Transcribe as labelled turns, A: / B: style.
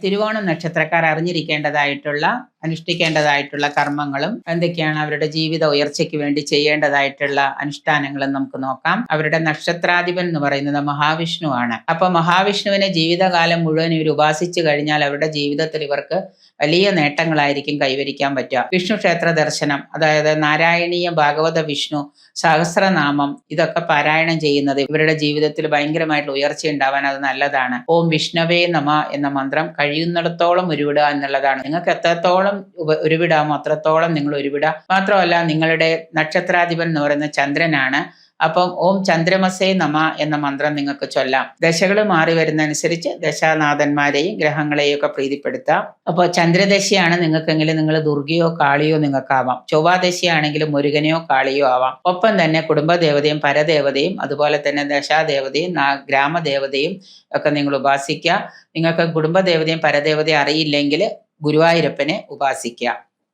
A: തിരുവോണം നക്ഷത്രക്കാർ അറിഞ്ഞിരിക്കേണ്ടതായിട്ടുള്ള അനുഷ്ഠിക്കേണ്ടതായിട്ടുള്ള കർമ്മങ്ങളും എന്തൊക്കെയാണ് അവരുടെ ജീവിത ഉയർച്ചയ്ക്ക് വേണ്ടി ചെയ്യേണ്ടതായിട്ടുള്ള അനുഷ്ഠാനങ്ങളും നമുക്ക് നോക്കാം. അവരുടെ നക്ഷത്രാധിപൻ എന്ന് പറയുന്നത് മഹാവിഷ്ണുവാണ്. അപ്പൊ മഹാവിഷ്ണുവിനെ ജീവിതകാലം മുഴുവൻ ഇവർ ഉപാസിച്ചു കഴിഞ്ഞാൽ അവരുടെ ജീവിതത്തിൽ ഇവർക്ക് വലിയ നേട്ടങ്ങളായിരിക്കും കൈവരിക്കാൻ പറ്റുക. വിഷ്ണു ക്ഷേത്ര ദർശനം, അതായത് നാരായണീയ ഭാഗവത വിഷ്ണു സഹസ്രനാമം ഇതൊക്കെ പാരായണം ചെയ്യുന്നത് ഇവരുടെ ജീവിതത്തിൽ ഭയങ്കരമായിട്ടുള്ള ഉയർച്ച ഉണ്ടാവാൻ അത് നല്ലതാണ്. ഓം വിഷ്ണവേ നമ എന്ന മന്ത്രം കഴിയുന്നിടത്തോളം ഉരുവിടുക എന്നുള്ളതാണ്. നിങ്ങൾക്ക് എത്രത്തോളം ഉരുവിടാമോ അത്രത്തോളം നിങ്ങൾ ഉരുവിടുക. മാത്രമല്ല നിങ്ങളുടെ നക്ഷത്രാധിപൻ എന്ന് പറയുന്ന ചന്ദ്രനാണ്. അപ്പം ഓം ചന്ദ്രമസേ നമ എന്ന മന്ത്രം നിങ്ങൾക്ക് ചൊല്ലാം. ദശകൾ മാറി വരുന്നതനുസരിച്ച് ദശാനാഥന്മാരെയും ഗ്രഹങ്ങളെയും ഒക്കെ പ്രീതിപ്പെടുത്താം. അപ്പോൾ ചന്ദ്രദശയാണ് നിങ്ങൾക്കെങ്കിലും നിങ്ങൾ ദുർഗയോ കാളിയോ നിങ്ങൾക്കാവാം. ചൊവ്വാദശയാണെങ്കിലും മുരുകനെയോ കാളിയോ ആവാം. ഒപ്പം തന്നെ കുടുംബദേവതയും പരദേവതയും അതുപോലെ തന്നെ ദശാദേവതയും ഗ്രാമദേവതയും ഒക്കെ നിങ്ങൾ ഉപാസിക്കുക. നിങ്ങൾക്ക് കുടുംബദേവതയും പരദേവതയും അറിയില്ലെങ്കിൽ ഗുരുവായൂരപ്പനെ ഉപാസിക്കുക.